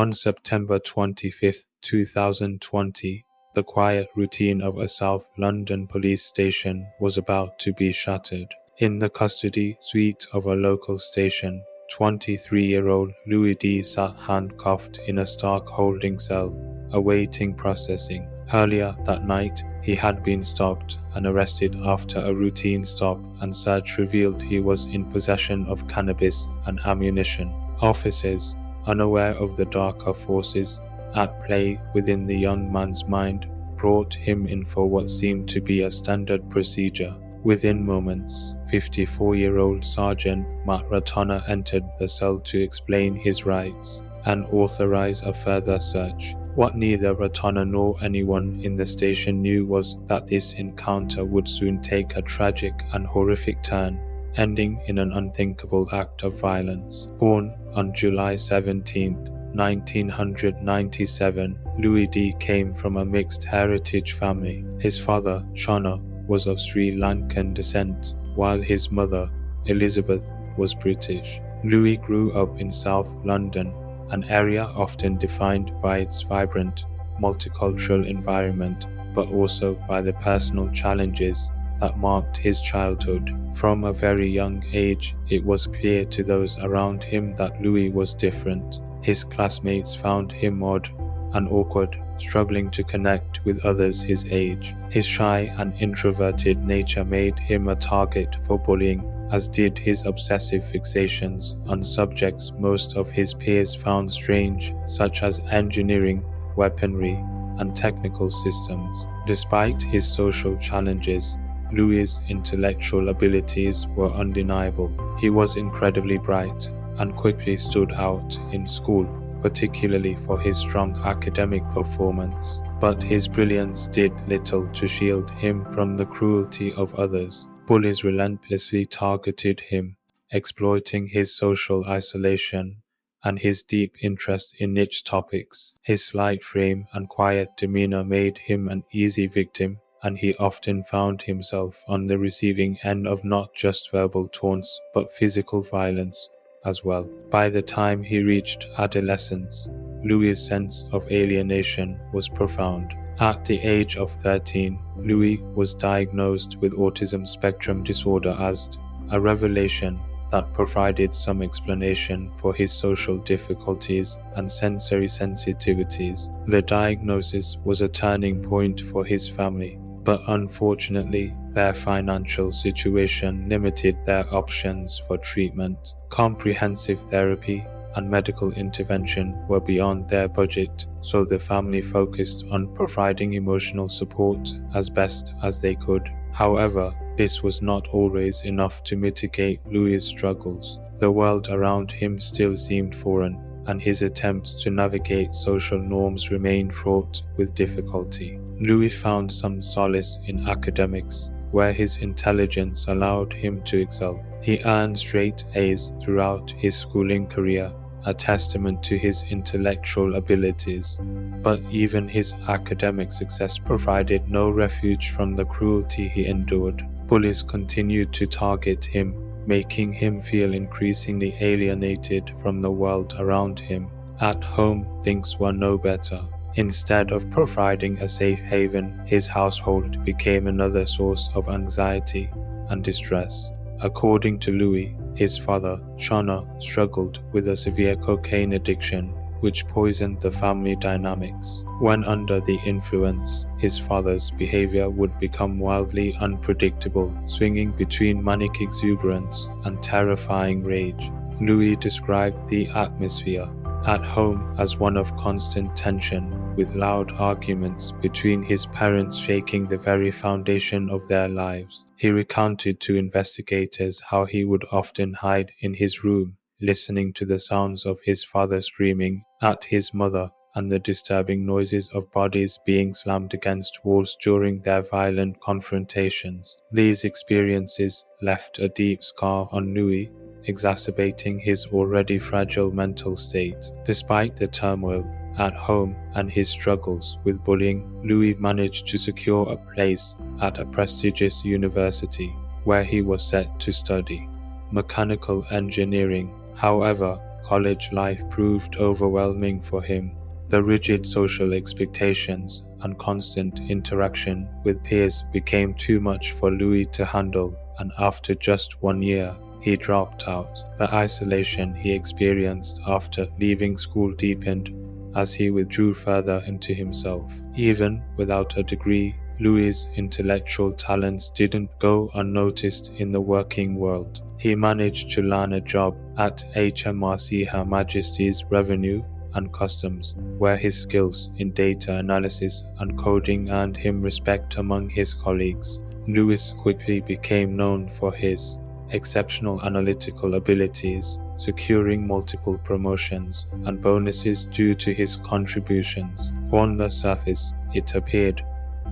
On September 25, 2020, the quiet routine of a South London police station was about to be shattered. In the custody suite of a local station, 23-year-old Louis D sat handcuffed in a stark holding cell, awaiting processing. Earlier that night, he had been stopped and arrested after a routine stop and search revealed he was in possession of cannabis and ammunition. Officers, unaware of the darker forces at play within the young man's mind, brought him in for what seemed to be a standard procedure. Within moments, 54-year-old Sergeant Matt Ratana entered the cell to explain his rights and authorize a further search. What neither Ratana nor anyone in the station knew was that this encounter would soon take a tragic and horrific turn, ending in an unthinkable act of violence. Born on July 17, 1997, Louis D came from a mixed heritage family. His father, Shana, was of Sri Lankan descent, while his mother, Elizabeth, was British. Louis grew up in South London, an area often defined by its vibrant, multicultural environment, but also by the personal challenges that marked his childhood. From a very young age, it was clear to those around him that Louis was different. His classmates found him odd and awkward, struggling to connect with others his age. His shy and introverted nature made him a target for bullying, as did his obsessive fixations on subjects most of his peers found strange, such as engineering, weaponry, and technical systems. Despite his social challenges, Louis' intellectual abilities were undeniable. He was incredibly bright and quickly stood out in school, particularly for his strong academic performance. But his brilliance did little to shield him from the cruelty of others. Bullies relentlessly targeted him, exploiting his social isolation and his deep interest in niche topics. His slight frame and quiet demeanor made him an easy victim, and he often found himself on the receiving end of not just verbal taunts but physical violence as well. By the time he reached adolescence, Louis' sense of alienation was profound. At the age of 13, Louis was diagnosed with autism spectrum disorder, as a revelation that provided some explanation for his social difficulties and sensory sensitivities. The diagnosis was a turning point for his family, but unfortunately, their financial situation limited their options for treatment. Comprehensive therapy and medical intervention were beyond their budget, so the family focused on providing emotional support as best as they could. However, this was not always enough to mitigate Louis' struggles. The world around him still seemed foreign, and his attempts to navigate social norms remained fraught with difficulty. Louis found some solace in academics, where his intelligence allowed him to excel. He earned straight A's throughout his schooling career, a testament to his intellectual abilities. But even his academic success provided no refuge from the cruelty he endured. Bullies continued to target him, making him feel increasingly alienated from the world around him. At home, things were no better. Instead of providing a safe haven, his household became another source of anxiety and distress. According to Louis, his father, Shana, struggled with a severe cocaine addiction, which poisoned the family dynamics. When under the influence, his father's behavior would become wildly unpredictable, swinging between manic exuberance and terrifying rage. Louis described the atmosphere at home as one of constant tension, with loud arguments between his parents shaking the very foundation of their lives. He recounted to investigators how he would often hide in his room, listening to the sounds of his father screaming at his mother and the disturbing noises of bodies being slammed against walls during their violent confrontations. These experiences left a deep scar on Louis, exacerbating his already fragile mental state. Despite the turmoil at home and his struggles with bullying, Louis managed to secure a place at a prestigious university, where he was set to study mechanical engineering. However, college life proved overwhelming for him. The rigid social expectations and constant interaction with peers became too much for Louis to handle, and after just 1 year, he dropped out. The isolation he experienced after leaving school deepened as he withdrew further into himself. Even without a degree, Louis' intellectual talents didn't go unnoticed in the working world. He managed to land a job at HMRC Her Majesty's Revenue and Customs, where his skills in data analysis and coding earned him respect among his colleagues. Louis quickly became known for his exceptional analytical abilities, securing multiple promotions and bonuses due to his contributions. On the surface, it appeared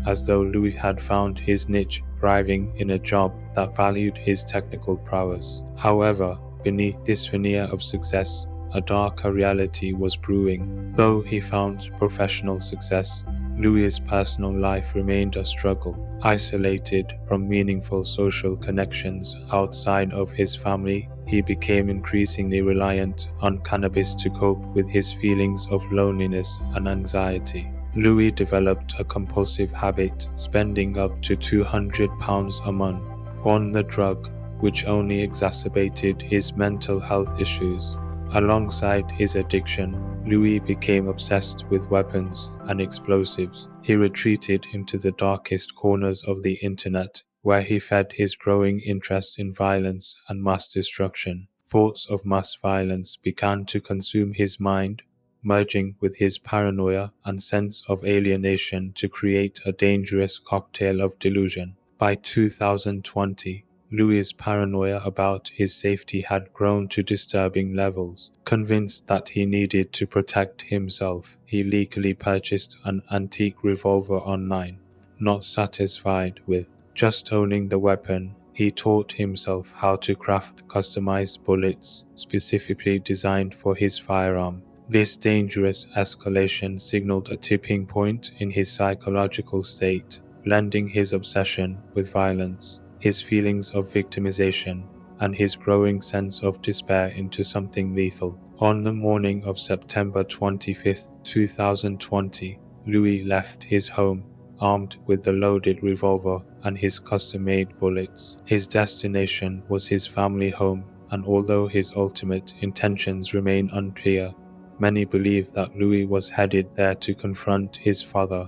as though Louis had found his niche, thriving in a job that valued his technical prowess. However, beneath this veneer of success, a darker reality was brewing. Though he found professional success, Louis' personal life remained a struggle. Isolated from meaningful social connections outside of his family, he became increasingly reliant on cannabis to cope with his feelings of loneliness and anxiety. Louis developed a compulsive habit, spending up to £200 a month on the drug, which only exacerbated his mental health issues. Alongside his addiction, Louis became obsessed with weapons and explosives. He retreated into the darkest corners of the internet, where he fed his growing interest in violence and mass destruction. Thoughts of mass violence began to consume his mind, merging with his paranoia and sense of alienation to create a dangerous cocktail of delusion. By 2020, Louis' paranoia about his safety had grown to disturbing levels. Convinced that he needed to protect himself, he legally purchased an antique revolver online. Not satisfied with just owning the weapon, he taught himself how to craft customized bullets specifically designed for his firearm. This dangerous escalation signaled a tipping point in his psychological state, blending his obsession with violence, his feelings of victimization, and his growing sense of despair into something lethal. On the morning of September 25, 2020, Louis left his home, armed with the loaded revolver and his custom-made bullets. His destination was his family home, and although his ultimate intentions remain unclear, many believe that Louis was headed there to confront his father,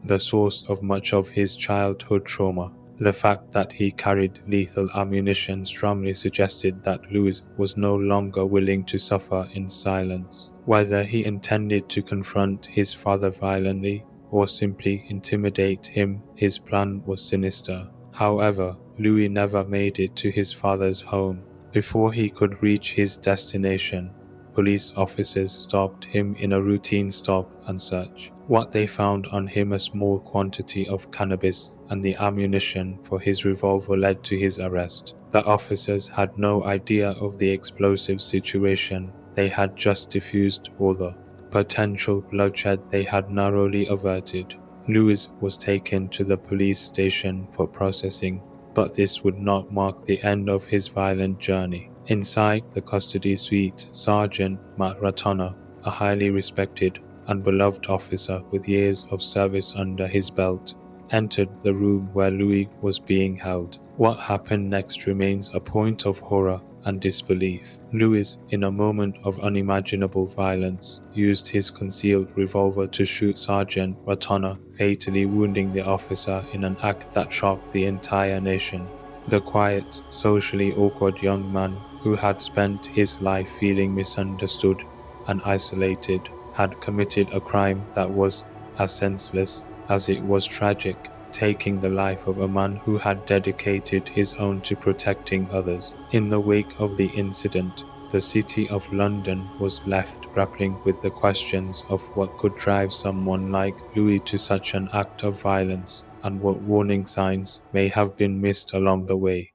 the source of much of his childhood trauma. The fact that he carried lethal ammunition strongly suggested that Louis was no longer willing to suffer in silence. Whether he intended to confront his father violently or simply intimidate him, his plan was sinister. However, Louis never made it to his father's home. Before he could reach his destination, police officers stopped him in a routine stop and search. What they found on him, a small quantity of cannabis and the ammunition for his revolver, led to his arrest. The officers had no idea of the explosive situation they had just diffused or the potential bloodshed they had narrowly averted. Louis was taken to the police station for processing, but this would not mark the end of his violent journey. Inside the custody suite, Sergeant Ratana, a highly respected and beloved officer with years of service under his belt, entered the room where Louis was being held. What happened next remains a point of horror and disbelief. Louis, in a moment of unimaginable violence, used his concealed revolver to shoot Sergeant Ratana, fatally wounding the officer in an act that shocked the entire nation. The quiet, socially awkward young man who had spent his life feeling misunderstood and isolated had committed a crime that was as senseless as it was tragic, taking the life of a man who had dedicated his own to protecting others. In the wake of the incident, the City of London was left grappling with the questions of what could drive someone like Louis to such an act of violence, and what warning signs may have been missed along the way.